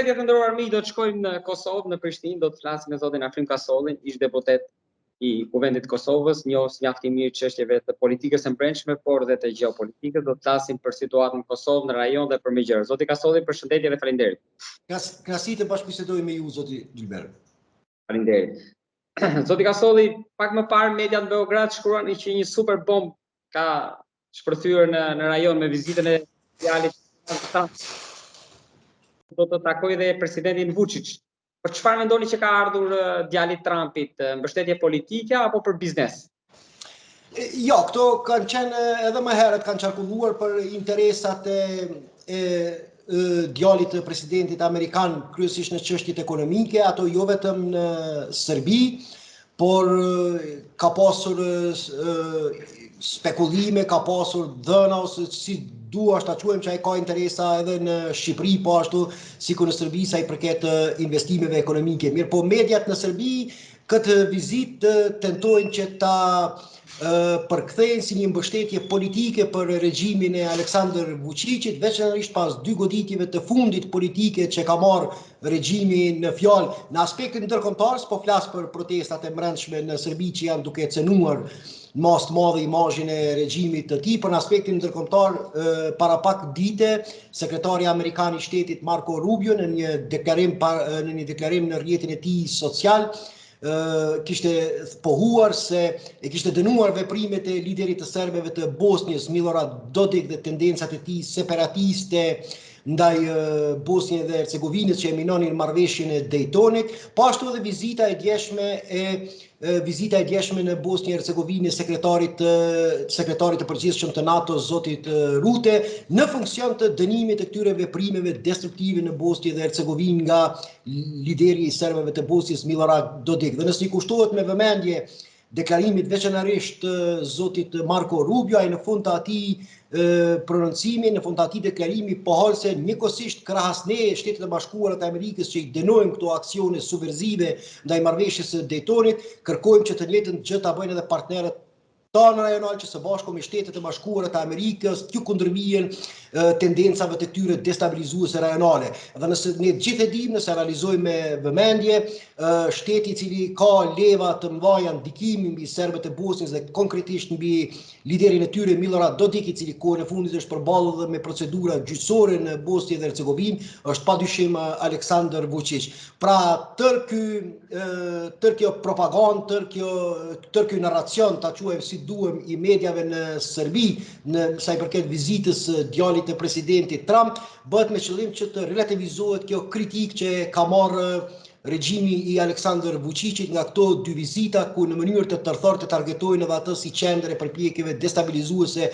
Përshëndetje të nderuar miq, do të shkojmë në Kosovë, në Prishtinë, do të flasim me zotin Afrim Kasollin, ish deputet i Kuvendit të Kosovës, njohës mjaft i mirë çështjeve të politikës së brendshme, por dhe të gjeopolitikës. Do të flasim për situatën në Kosovë, në rajon dhe për më gjëra. Zoti Kasolli, përshëndetje dhe faleminderit. Kënaqësi të bashkëbisedoj me ju, zoti Gilbert. Faleminderit. Zoti Kasolli, pak më parë mediat në Beograd shkruan që një super bomb ka shpërthyer në rajon me vizitën e djalit do të takoj dhe presidentin Vučić. Për çfarë mendoni që ka ardhur djali Trumpit, mbështetje politike apo për biznes? Jo, këto kanë qenë edhe më herët kanë qarkulluar për interesat e djalit të presidentit amerikan, kryesisht në çështjet ekonomike, ato jo vetëm në Serbi, por ka pasur spekulime, ka pasur dhëna ose si dua ta quajmë që ai ka interesa edhe në Shqipëri, po ashtu sikur në Serbi sa i përket investimeve ekonomike. Mirë, po mediat në Serbi këtë vizitë tentojnë që ta përkthejnë si një mbështetje politike për regjimin e Aleksandr Vučićit, veçanërisht pas 2 goditjeve të fundit politike që ka marrë regjimi në fjalë. Në aspektin ndërkombëtar, po flas për protestat e brendshme në Serbi që janë duke cenuar mas të madhe imazhin e regjimit të tij, për në aspektin ndërkombëtar, para pak dite, sekretari amerikan i shtetit Marco Rubio në një deklarim në rrjetin e tij social kishte pohuar se e kishte dënuar veprimet e liderit të serbëve të Bosnjës Milorad Dodik dhe tendencat e tij separatiste ndaj Bosnjës dhe Hercegovinës që eminonin marrëveshjen e Daytonit, po ashtu edhe vizita e djeshme në Bosnjë e Hercegovinë sekretarit të përgjithshëm të NATO zotit Rute në funksion të dënimit të këtyre veprimeve destruktive në Bosnjë dhe Hercegovinë nga lideri i serbëve të Bosnjës Milorad Dodik. Dhe nëse i kushtohet me vëmendje deklarimit veçanërisht zotit Marco Rubio, ai në fund të atij prononcimi, në fund të atij deklarimi pohon se njëkohësisht krahas ne Shtetet e Bashkuara të Amerikës që i dënojmë këto aksione subversive ndaj marrëveshjes së Daytonit, kërkojmë që të njëjtën gjë ta bëjnë edhe partnerët tanë rajonal që së bashku me Shtetet e Bashkuara të Amerikës t'ju kundërvijen tendencave të këtyre destabilizuese rajonale. Dhe nëse ne gjithë e dimë, nëse analizojmë me vëmendje, shteti i cili ka leva të mëdha ndikimi mbi serbët e Bosnjës dhe konkretisht mbi liderin e tyre Milorad Dodik, i cili kohën e fundit është përballur dhe me procedura gjyqësore në Bosnjë dhe Hercegovinë, është padyshim Aleksandr Vučić. Pra tërë kjo propagandë, tërë ky narracion, ta quajmë si duhem, i mediave në Serbi, në sa i përket vizitës djalit të presidentit Trump, bëhet me qëllim që të relativizohet kjo kritikë që ka marrë regjimi i Aleksandr Vučićit nga këto 2 vizita, ku në mënyrë të tërthor të targetojnë edhe atë si qendër e përpjekjeve destabilizuese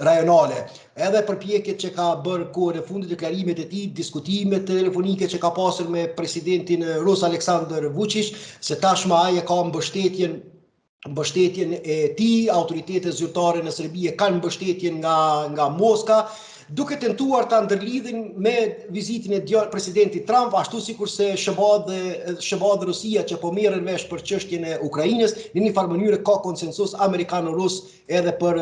rajonale. Edhe përpjekjet që ka bërë kohën e fundit, deklarimet e tij, diskutimet telefonike që ka pasur me presidentin rus Aleksandr Vučić, se tashmë ai e ka mbështetjen e tij, autoritetet zyrtare në Serbi e kanë mbështetjen nga Moska, duke tentuar ta ndërlidhin me vizitën e presidentit Trump, ashtu sikurse shëbat Rusia që po merren vesh për çështjen e Ukrainës, në një farë mënyrë ka konsensus amerikano-rus edhe për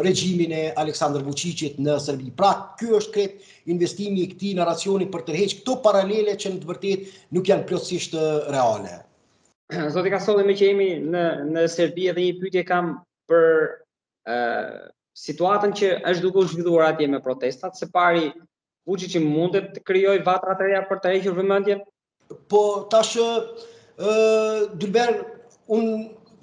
regjimin e Aleksandr Vučićit në Serbi. Pra, ky është krejt investimi i këtij narracioni për tërheq këto paralele që në të vërtetë nuk janë plotësisht reale. Zoti Kasolli, me që jemi në Serbi, edhe një pyetje kam për situatën që është duke u zhvilluar atje me protestat, se pari Vučići mundet të krijojë vatra të reja për të hequr vëmendjen? Po tash Dylber,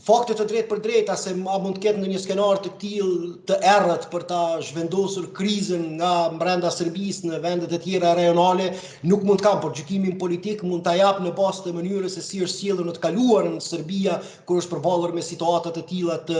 fakte të drejtë për drejta se mund të ketë në një skenar të tillë të errët për ta zhvendosur krizën nga brenda Serbisë në vendet e tjera rajonale, nuk mund të kam, por gjykimin politik mund ta jap në bazë të mënyrës se si është sjellur në të kaluarën në Serbia kur është përballur me situata të tilla të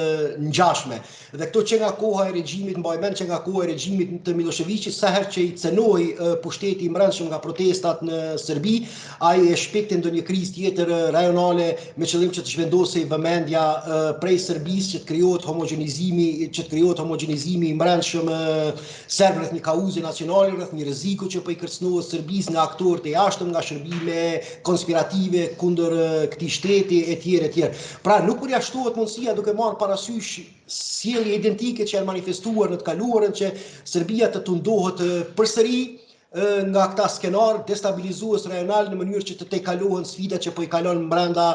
ngjashme. Dhe këto që nga koha e regjimit, mbaj mend që nga koha e regjimit të Miloševićit, sa herë që i cenoi pushteti i brendshëm nga protestat në Serbi, ai e shpikte ndonjë krizë tjetër rajonale me qëllim që të zhvendosej vëmendja prej Serbisë, që të krijohet homogenizimi i brendshëm serb rreth një kauze nacionale, rreth një rreziku që po i kërcënohet Serbisë nga aktorët e jashtëm, nga shërbime konspirative kundër këtij shteti etj. Pra nuk përjashtohet mundësia, duke marrë parasysh sjellje identike që janë manifestuar në të kaluarën, që Serbia të tundohet përsëri nga këta skenar destabilizues rajonal në mënyrë që të tejkalohen sfidat që po i kalon brenda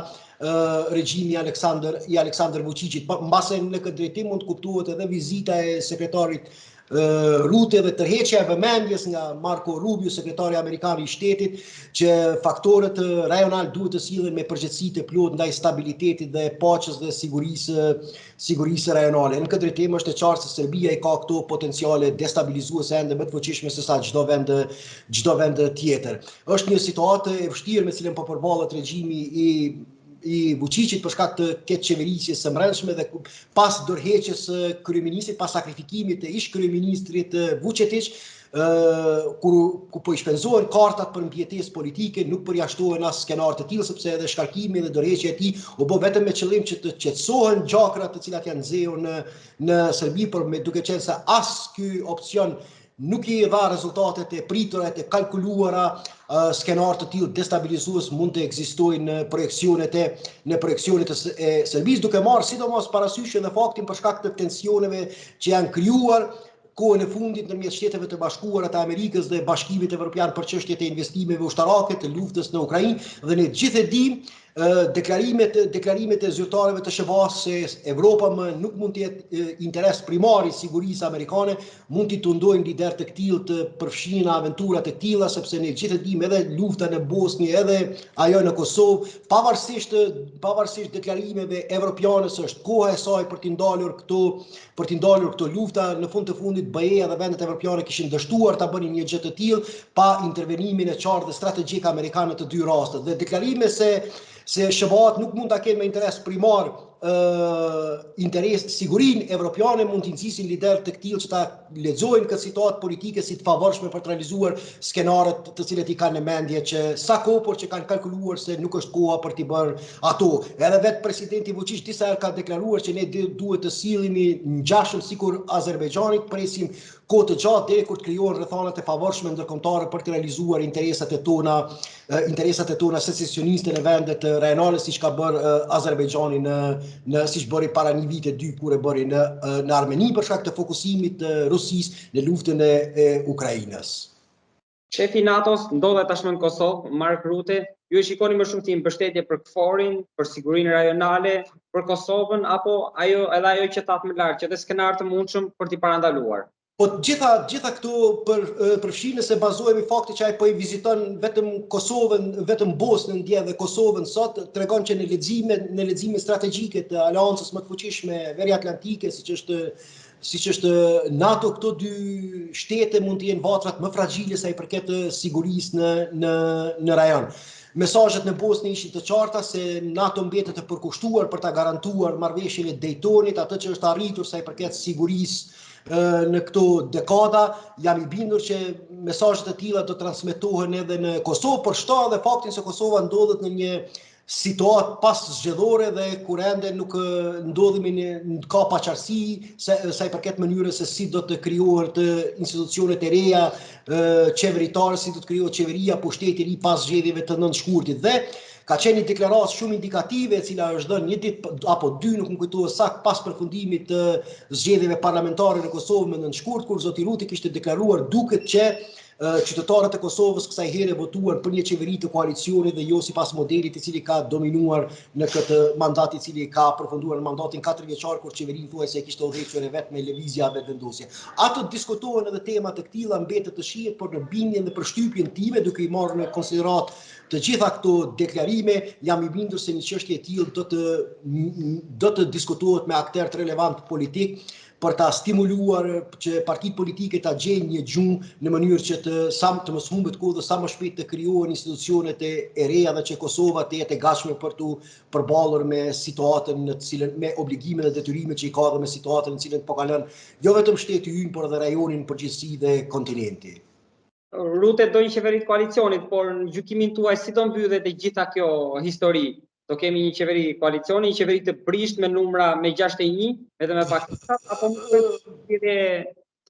regjimi i Aleksandr Vučićit. Mbase në këtë drejtim mund të kuptohet edhe vizita e sekretarit Rute dhe tërheqja e vëmendjes nga Marco Rubio, sekretari amerikan i shtetit, që faktorët rajonal duhet të sillen me përgjegjësi të plotë ndaj stabilitetit dhe paqes dhe sigurisë rajonale. Në këtë drejtim është e qartë se Serbia i ka këto potenciale destabilizuese ende më të fuqishme se sa çdo vend tjetër. Është një situatë e vështirë me cilën po përballet regjimi i Vučićit për shkak të këtë qeverisjes së brendshme dhe pas dorëheqjes së kryeministrit, pas sakrifikimit të ish kryeministrit Vučetić, ku po i shpenzohen kartat për mbijetesë politike, nuk përjashtohen as skenar të tillë, sepse edhe shkarkimi dhe dorëheqja e tij u bë vetëm me qëllim që të qetësohen gjakrat të cilat janë nxehur në Serbi, por me duke qenë se as ky opsion nuk i dha rezultatet e pritura e kalkuluara. Skenar të tillë destabilizues mund të ekzistojnë në projekcionet e Serbisë, duke marrë sidomos parasysh edhe faktin për shkak të tensioneve që janë krijuar kohën e fundit ndërmjet Shteteve të Bashkuara të Amerikës dhe Bashkimit Evropian për çështjet e investimeve ushtarake, të luftës në Ukrainë, dhe ne gjithë e dimë deklarimet e zyrtarëve të SHBA-s se Evropa nuk mund të jetë interes primar i sigurisë amerikane, mund t'i tundojnë lider të këtill të përfshin aventura të tilla, sepse ne gjithë e dimë edhe lufta në Bosnjë, edhe ajo në Kosovë, pavarësisht deklarimeve evropiane, është koha e saj për t'i ndalur këto lufta. Në fund të fundit BE-ja dhe vendet evropiane kishin dështuar ta bënin një gjë të tillë pa intervenimin e qartë dhe strategjik amerikan në të dy rastet. Dhe deklarime se SHBA-t nuk mund ta kenë me interes primar sigurinë evropiane, mund t'i nxisin lider të këtill që ta lexojnë këtë situatë politike si të favorshme për të realizuar skenaret të cilët i kanë në mendje që sa kohë, por që kanë kalkuluar se nuk është koha për t'i bërë ato. Edhe vetë presidenti Vučić disa herë ka deklaruar që ne duhet të sillemi ngjashëm sikur Azerbajxhanit, presim kohë të gjatë deri kur të krijohen rrethanat e favorshme ndërkombëtare për të realizuar interesat e tona secesioniste në vendet rajonale, siç ka bërë Azerbajxhani siç bëri para një viti dy kur e bëri në Armeni për shkak të fokusimit të Rusisë në luftën e Ukrainës. Shefi i NATO-s ndodhet tashmë në Kosovë, Mark Rutte. Ju e shikoni më shumë si mbështetje për KFOR-in, për sigurinë rajonale, për Kosovën, apo edhe ajo që thatë më lart, që dhe skenar të mundshëm për t'i parandaluar? Po gjitha këto përfshirë se bazohemi fakti që ai po i viziton vetëm Kosovën, vetëm Bosnën dje dhe Kosovën sot, tregon që në lexime strategjike të aleancës më të fuqishme veriatlantike, siç është NATO, këto dy shtete mund të jenë vatrat më fragjile sa i përket sigurisë në rajon. Mesazhet në Bosnë ishin të qarta se NATO mbetet të përkushtuar për ta garantuar marrëveshjen e Daytonit, atë që është arritur sa i përket sigurisë në këto dekada. Jam i bindur që mesazhet e tilla do transmetohen edhe në Kosovë, por shto edhe faktin se Kosova ndodhet në një situatë pas zgjedhore dhe kur ende nuk ndodhemi ka paqartësi sa i përket mënyrës se si do të krijohen të institucionet e reja qeveritare, si do të krijohet qeveria, pushteti i ri pas zgjedhjeve të 9 shkurtit. Dhe ka qenë një deklaratë shumë indikative, e cila është dhënë një ditë apo dy, nuk më kujtohet saktë, pas përfundimit të zgjedhjeve parlamentare në Kosovë në 9 shkurt, kur zoti Ruti kishte deklaruar duket që qytetarët e Kosovës kësaj here votuan për një qeveri të koalicionit dhe jo sipas modelit i cili ka dominuar në këtë mandat, i cili ka përfunduar në mandatin 4 vjeçar, kur qeverinë thuajse kishte udhëhequr vetëm me lëvizja vetëvendosje. Ato diskutohen edhe tema të këtilla, mbetet të shihet, por në bindjen dhe përshtypjen time, duke i marrë në konsiderat të gjitha këto deklarime, jam i bindur se një çështje e tillë do të diskutohet me aktorë të relevant politik për ta stimuluar që partitë politike ta gjejnë një gjumë në mënyrë që të mos humbet kohë dhe sa më shpejt të krijohen institucionet e reja dhe që Kosova të jetë e gatshme për të përballur me situatën në të cilën, me obligimet dhe detyrimet që i ka dhe me situatën në cilën po kalon jo vetëm shteti ynë, por edhe rajoni në përgjithësi dhe kontinenti. Rutte do një qeveri të koalicionit, por në gjykimin tuaj si do mbyllet e gjitha kjo histori? Do kemi një qeveri koalicioni, një qeveri të prisht me numra me 61, vetëm me paketat, apo nuk është të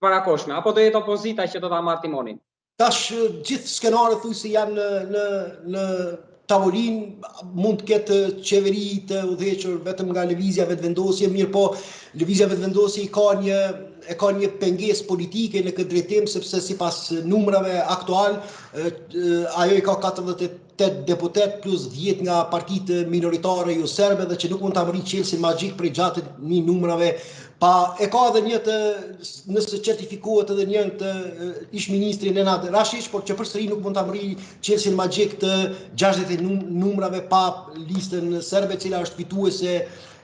parakoshme, apo do jetë opozita që do ta marrë timonin? Tash gjithë skenaret thuaj se janë në tavolinë, mund të ketë qeveri të udhëhequr vetëm nga lëvizja vetëvendosje, mirë po lëvizja vetëvendosje i ka e ka një pengesë politike në këtë drejtim, sepse sipas numrave aktual, ajo i ka 48 deputet plus 10 nga partitë minoritare jo serbe dhe që nuk mund ta marrë qelsin magjik për gjatë një numrave. Pa e ka edhe një të, nëse certifikohet edhe një të ish ministri Nenad Rashić, por që përsëri nuk mund ta marrë qelsin magjik të 60 numrave pa listën serbe, cila është fituese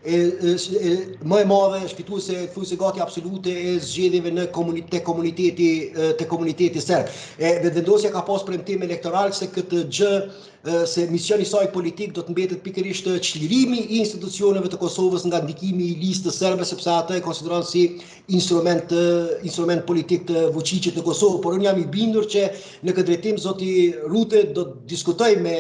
më e madhe, është fituese gati absolute e zgjedhjeve në komuniteti serb. Vendosja ka pas premtim elektoral se këtë gjë se misioni i saj politik do të mbetet pikërisht çlirimi i institucioneve të Kosovës nga ndikimi i listës serbe, sepse ata e konsideron si instrument politik të Vučićit në Kosovë. Por unë jam i bindur që në këtë drejtim zoti Rute do të diskutoj edhe me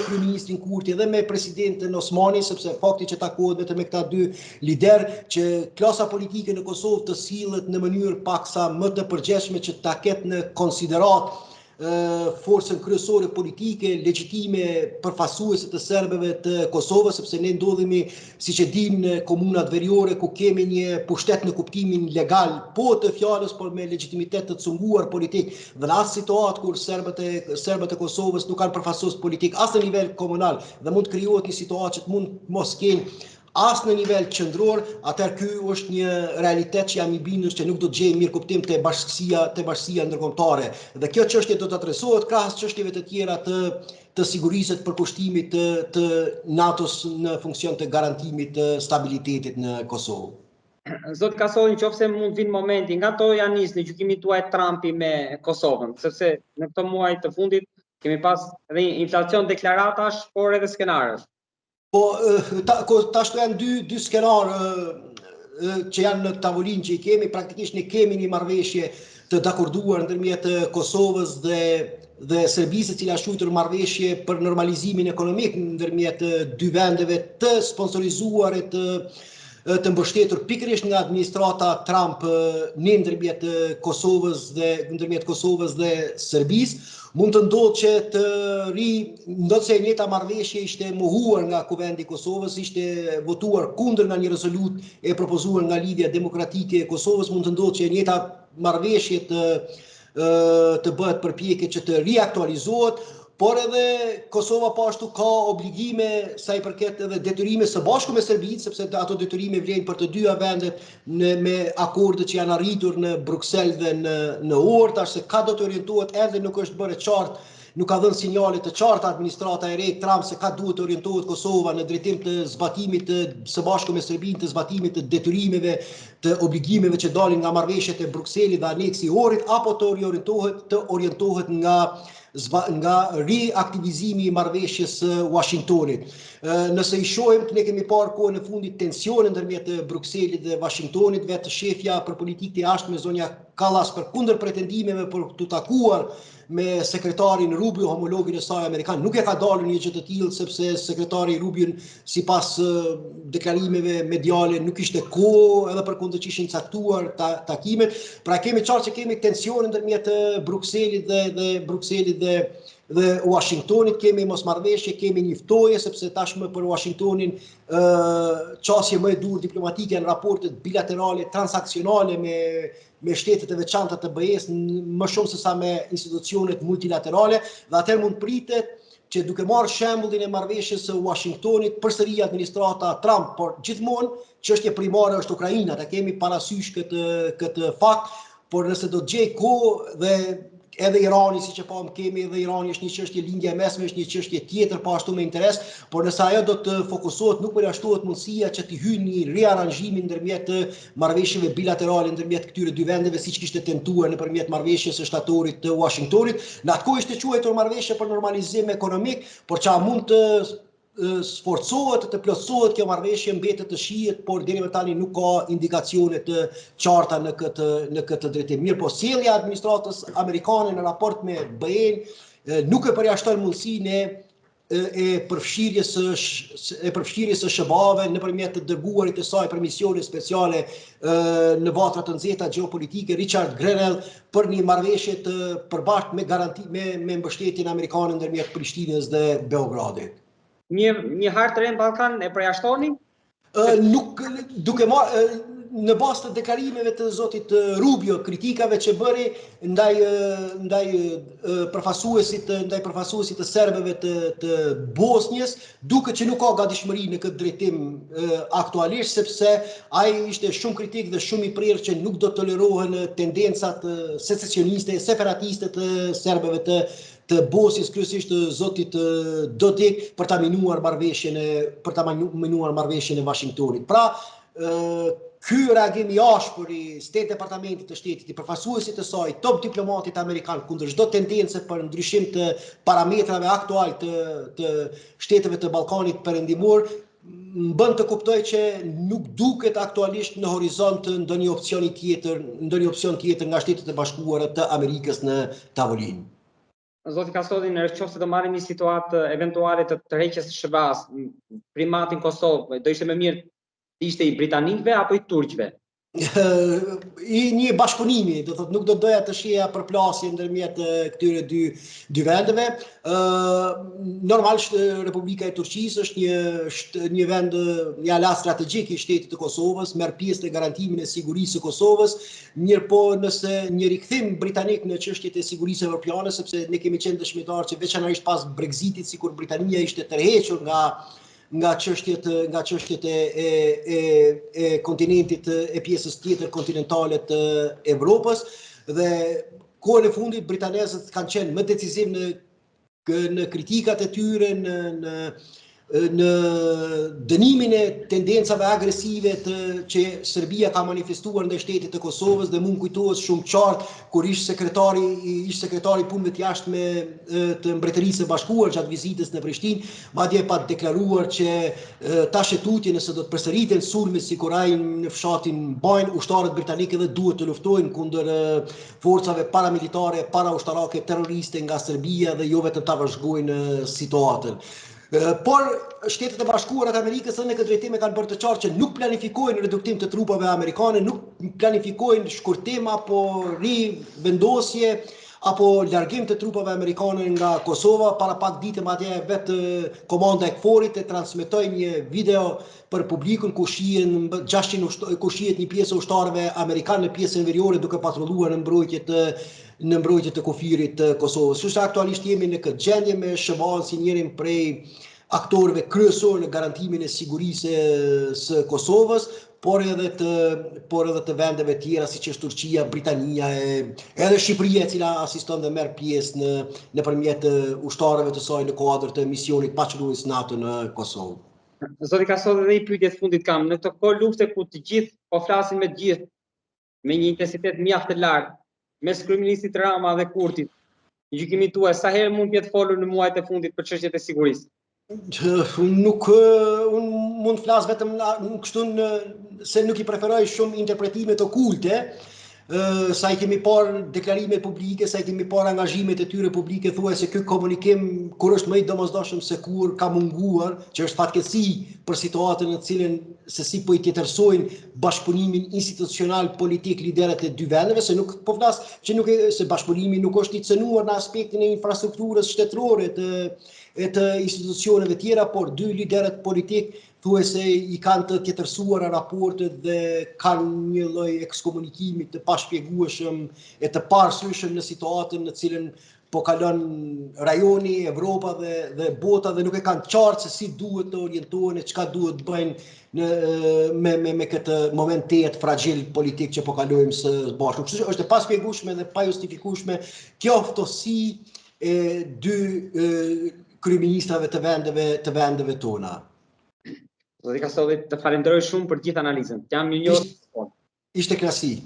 kryeministrin Kurti edhe me presidentin Osmani, sepse fakti që takohet vetëm me këta dy lider, që klasa politike në Kosovë të sillet në mënyrë paksa më të përgjithshme që ta ketë në konsiderat forcën kryesore politike, legjitime përfaqësuese të serbëve të Kosovës, sepse ne ndodhemi, siç e dim, në komunat veriore ku kemi një pushtet në kuptimin legal, po të fjalës, por me legjitimitet të cunguar politik, dhe në asnjë situatë kur serbët e Kosovës nuk kanë përfaqësues politik as në nivel komunal dhe mund të krijohet një situatë që të mund mos kenë as në nivel qendror, atëherë ky është një realitet që jam i bindur që nuk do të gjejë mirë kuptim te bashkësia ndërkombëtare. Dhe kjo çështje do të adresohet krahas çështjeve të tjera të sigurisë të përkushtimit të NATO-s në funksion të garantimit të stabilitetit në Kosovë. Zot Kasolli, nëse mund vinë momenti, nga to janë nisë në gjykimin tuaj Trumpi me Kosovën, sepse në këto muaj të fundit kemi pas edhe inflacion deklaratash, por edhe skenarësh. Po, tash janë dy skenarë që janë në tavolinë që i kemi. Praktikisht ne kemi një marrëveshje të dakorduar ndërmjet Kosovës dhe Serbisë, e cila është quajtur marrëveshje për normalizimin ekonomik ndërmjet dy vendeve të sponsorizuar e të mbështetur pikërisht nga administrata Trump në ndërmjet Kosovës dhe Serbisë. Mund të ndodhë që ndodhë e njëjta marrëveshje ishte mohuar nga Kuvendi i Kosovës, ishte votuar kundër nga një rezolut e propozuar nga Lidhja Demokratike e Kosovës, mund të ndodhë që e njëjta marrëveshje të bëhet përpjekje që të riaktualizohet, por edhe Kosova po ashtu ka obligime sa i përket edhe detyrime së bashku me Serbinë, sepse ato detyrime vlen për të dyja vendet me akordet që janë arritur në Bruksel dhe në Orë, tash se ka do të orientohet ende nuk është bërë qartë, nuk ka dhënë sinjale të qarta administrata e re Trump se ka duhet të orientohet Kosova në drejtim të zbatimit së bashku me Serbinë, të zbatimit të detyrimeve, të obligimeve që dalin nga marrëveshjet e Brukselit dhe aneksi i Ohrit, apo të orientohet nga riaktivizimi i marrëveshjes së Washingtonit. Nëse i shohim, ne kemi parë kohën e fundit tensione ndërmjet Brukselit dhe Washingtonit, vetë shefja për politikë të jashtme zonja Kallas për kundër pretendimeve për të takuar me sekretarin Rubio, homologin e saj amerikan, nuk e ka dalur një gjë të tillë, sepse sekretari Rubio sipas deklarimeve mediale nuk ishte kohë edhe përkundër që ishin caktuar takimet. Pra kemi qartë që kemi tensione ndërmjet Brukselit dhe Washingtonit, kemi mosmarrëveshje, kemi një ftoje, sepse tashmë për Washingtonin qasje më e dur diplomatike janë raportet bilaterale, transaksionale me shtetet e veçanta të BE-s, më shumë se sa me institucionet multilaterale, dhe atëherë mund pritet që duke marrë shembullin e marrëveshjes së Washingtonit, përsëri administrata Trump, por gjithmonë çështja primare është Ukraina, ta kemi parasysh këtë fakt, por nëse do të gjej kohë dhe edhe Irani, siç e pam, kemi edhe Irani është një çështje lindja e mesme, është një çështje tjetër po ashtu me interes, por nëse ajo do të fokusohet, nuk përjashtohet mundësia që të hyjë një riaranxhimi ndërmjet marrëveshjeve bilaterale ndërmjet këtyre dy vendeve, siç kishte tentuar nëpërmjet marrëveshjes së shtatorit të Washingtonit. Në atë kohë ishte quajtur marrëveshje për normalizim ekonomik, por çka mund të sforcohet të plotësohet kjo marrëveshje, mbetet të shihet, por deri më tani nuk ka indikacione të qarta në këtë drejtim. Mirë, po sjellja e administratës amerikane në raport me BE-n nuk e përjashton mundësinë e përfshirjes së SHBA-ve nëpërmjet të dërguarit të saj për misione speciale në vatra të nxehta gjeopolitike, Richard Grenell, për një marrëveshje të përbashkët me garanti me mbështetjen amerikane ndërmjet Prishtinës dhe Beogradit. Një hartë re në Ballkan e përjashtoni? në bazë të deklarimeve të zotit Rubio, kritikave që bëri ndaj përfaqësuesit të serbëve të Bosnjës, duket që nuk ka gatishmëri në këtë drejtim aktualisht, sepse ai ishte shumë kritik dhe shumë i prerë që nuk do të tolerohen tendencat secesioniste, separatiste të serbëve të Bosnjës, kryesisht të zotit Dodik, për ta minuar marrëveshjen e Washingtonit. Pra, ky reagim i ashpër i State Departamentit të shtetit, i përfaqësuesit të saj, top diplomatit amerikan kundër çdo tendence për ndryshim të parametrave aktual të shteteve të Ballkanit Perëndimor, më bën të kuptoj që nuk duket aktualisht në horizont ndonjë opsion tjetër nga Shtetet e Bashkuara të Amerikës në tavolinë. Zoti Kasodi, nëse do marrim një situatë eventuale të tërheqjes së SHBA-s, primatin Kosovë, do ishte më mirë të ishte i britanikëve apo i turqëve? I një bashkëpunimi, do thotë nuk do doja të shija përplasje ndërmjet këtyre dy vendeve. Normalisht Republika e Turqisë është një vend, një alat strategjik i shtetit të Kosovës, merr pjesë në garantimin e sigurisë së Kosovës, mirëpo nëse një rikthim britanik në çështjet e sigurisë evropiane, sepse ne kemi qenë dëshmitar që veçanërisht pas Brexitit, sikur Britania ishte tërhequr nga çështjet e kontinentit, e pjesës tjetër kontinentale të Evropës, dhe kohën e fundit britanezët kanë qenë më decisiv në kritikat e tyre, në dënimin e tendencave agresive që Serbia ka manifestuar ndaj shtetit të Kosovës, dhe mund kujtohet shumë qartë kur ish sekretari punëve të jashtme të Mbretërisë së Bashkuar gjatë vizitës në Prishtinë, madje pa deklaruar që tash e tutje nëse do të përsëriten sulmet sikur ai në fshatin Bajn, ushtarët britanikë edhe duhet të luftojnë kundër forcave paramilitare, paraushtarake, terroriste nga Serbia, dhe jo vetëm ta vazhdojnë situatën. Por Shtetet e Bashkuara të Amerikës në këtë drejtim kanë bërë të qartë që nuk planifikojnë reduktim të trupave amerikane, nuk planifikojnë shkurtim apo rivendosje apo largim të trupave amerikane nga Kosova. Para pak ditë madje vetë komanda e KFOR-it e transmetoi një video për publikun ku shihet një pjesë ushtarëve amerikanë në pjesën veriore duke patrulluar në mbrojtje të kufirit të Kosovës. Kështu që aktualisht jemi në këtë gjendje me SHBA-n si njërin prej aktorëve kryesorë në garantimin e sigurisë së Kosovës, por edhe të vendeve tjera siç është Turqia, Britania, edhe Shqipëria, e cila asiston dhe merr pjesë nëpërmjet ushtarëve të saj në kuadër të misionit paqërues NATO në Kosovë. Zoti Kasodi, dhe i pyetje të fundit kam, në këtë kohë lufte ku të gjithë po flasin me të gjithë me një intensitet mjaft të lartë mes kryeministit Rama dhe Kurtit, në gjykimin tuaj, sa herë mund të jetë folur në muajt e fundit për çështjet e sigurisë? Unë mund të flas vetëm kështu se nuk i preferoj shumë interpretimet okulte, sa i kemi parë deklarimet publike, sa i kemi parë angazhimet e tyre publike, thuaj se ky komunikim kur është më i domosdoshëm se kur ka munguar, që është fatkeqësi për situatën në cilën se si po i tjetërsojnë bashkëpunimin institucional politik liderët e dy vendeve, se nuk po flas që se bashkëpunimi nuk është i cënuar në aspektin e infrastrukturës shtetërore e të institucioneve tjera, por dy liderët politik thuajse i kanë të tjetërsuara raportet dhe kanë një lloj ekskomunikimi të pashpjegueshëm e të parsyeshëm në situatën në cilën po kalon rajoni, Evropa dhe bota, dhe nuk e kanë qartë se si duhet të orientohen e çka duhet të bëjnë me këtë moment të jetë fragjil politik që po kalojmë së bashku. Kështu që është e pashpjegueshme dhe pa justifikueshme kjo ftosësi e dy kryeministrave të vendeve tona. Zoti Kasodi, të falenderoj shumë për gjithë analizën. Jam mirënjohës. Ishte kënaqësi.